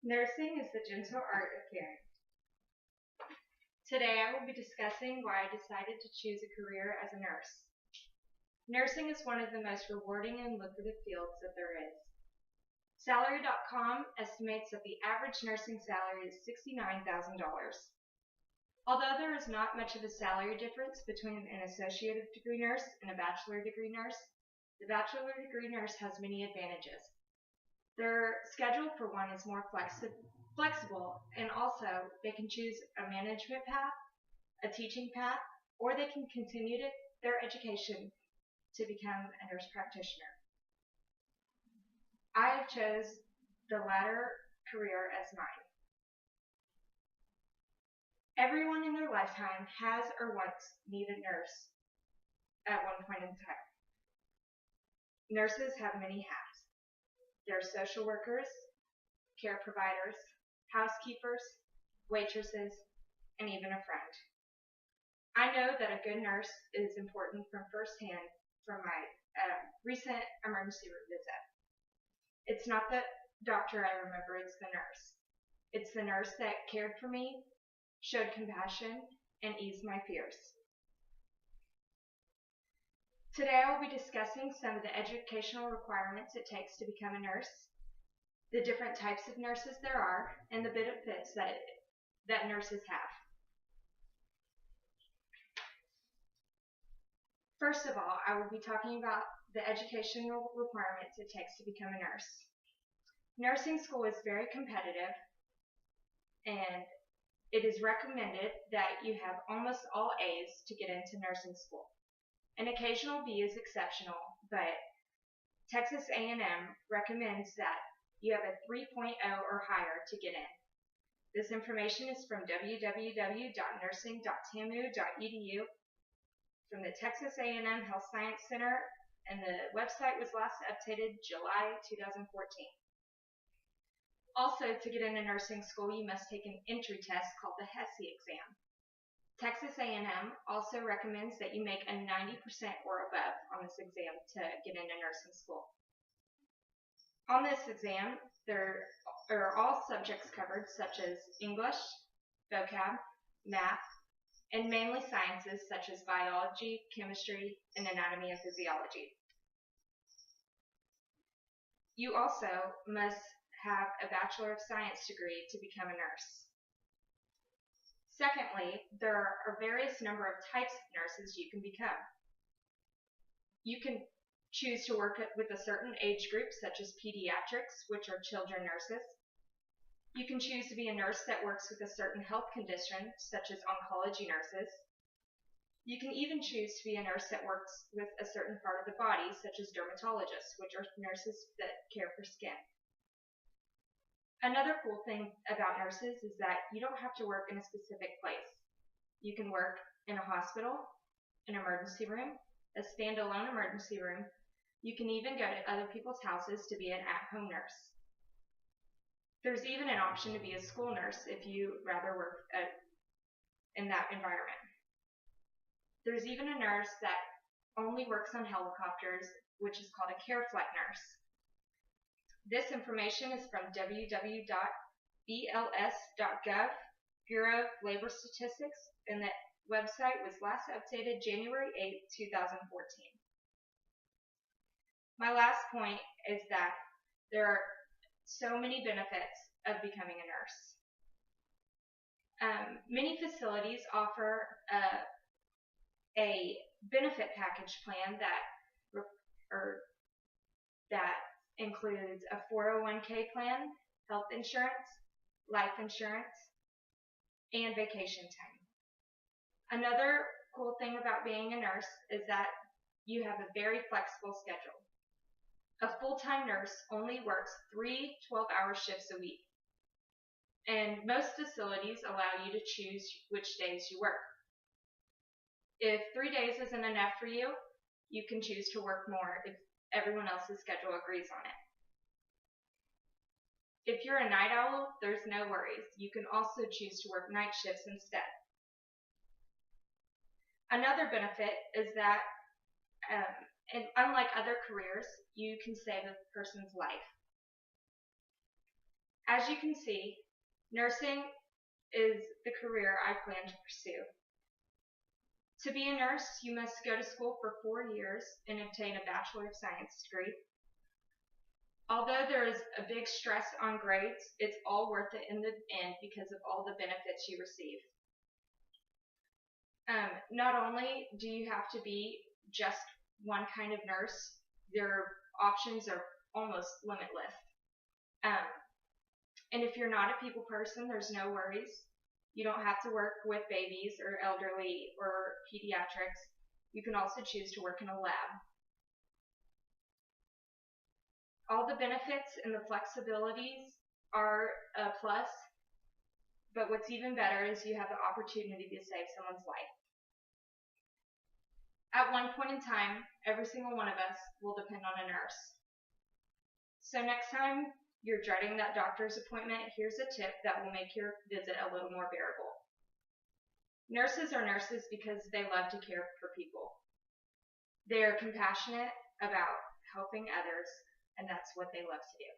Nursing is the gentle art of caring. Today I will be discussing why I decided to choose a career as a nurse. Nursing is one of the most rewarding and lucrative fields that there is. Salary.com estimates that the average nursing salary is $69,000. Although there is not much of a salary difference between an associate degree nurse and a bachelor degree nurse, the bachelor degree nurse has many advantages. Their schedule, for one, is more flexible, and also they can choose a management path, a teaching path, or they can continue their education to become a nurse practitioner. I have chose the latter career as mine. Everyone in their lifetime has or once needed a nurse at one point in time. Nurses have many hats. They're social workers, care providers, housekeepers, waitresses, and even a friend. I know that a good nurse is important from firsthand from my recent emergency room visit. It's not the doctor I remember, it's the nurse. It's the nurse that cared for me, showed compassion, and eased my fears. Today I will be discussing some of the educational requirements it takes to become a nurse, the different types of nurses there are, and the benefits that nurses have. First of all, I will be talking about the educational requirements it takes to become a nurse. Nursing school is very competitive, and it is recommended that you have almost all A's to get into nursing school. An occasional B is exceptional, but Texas A&M recommends that you have a 3.0 or higher to get in. This information is from www.nursing.tamu.edu from the Texas A&M Health Science Center, and the website was last updated July 2014. Also, to get into nursing school, you must take an entry test called the HESI exam. Texas A&M also recommends that you make a 90% or above on this exam to get into nursing school. On this exam, there are all subjects covered, such as English, vocab, math, and mainly sciences such as biology, chemistry, and anatomy and physiology. You also must have a Bachelor of Science degree to become a nurse. Secondly, there are various number of types of nurses you can become. You can choose to work with a certain age group, such as pediatrics, which are children nurses. You can choose to be a nurse that works with a certain health condition, such as oncology nurses. You can even choose to be a nurse that works with a certain part of the body, such as dermatologists, which are nurses that care for skin. Another cool thing about nurses is that you don't have to work in a specific place. You can work in a hospital, an emergency room, a standalone emergency room. You can even go to other people's houses to be an at-home nurse. There's even an option to be a school nurse if you rather work in that environment. There's even a nurse that only works on helicopters, which is called a care flight nurse. This information is from www.bls.gov, Bureau of Labor Statistics, and the website was last updated January 8, 2014. My last point is that there are so many benefits of becoming a nurse. Many facilities offer a benefit package plan that includes a 401k plan, health insurance, life insurance, and vacation time. Another cool thing about being a nurse is that you have a very flexible schedule. A full-time nurse only works 3 12-hour shifts a week, and most facilities allow you to choose which days you work. If 3 days isn't enough for you, you can choose to work more if everyone else's schedule agrees on it. If you're a night owl, there's no worries. You can also choose to work night shifts instead. Another benefit is that, and unlike other careers, you can save a person's life. As As you can see, nursing is the career I plan to pursue. To be a nurse, you must go to school for 4 years and obtain a Bachelor of Science degree. Although there is a big stress on grades, it's all worth it in the end because of all the benefits you receive. Not only do you have to be just one kind of nurse, your options are almost limitless. And if you're not a people person, there's no worries. You don't have to work with babies or elderly or pediatrics. You can also choose to work in a lab. All the benefits and the flexibilities are a plus, but what's even better is you have the opportunity to save someone's life. At one point in time, every single one of us will depend on a nurse. So next time you're dreading that doctor's appointment, here's a tip that will make your visit a little more bearable. Nurses are nurses because they love to care for people. They are compassionate about helping others, and that's what they love to do.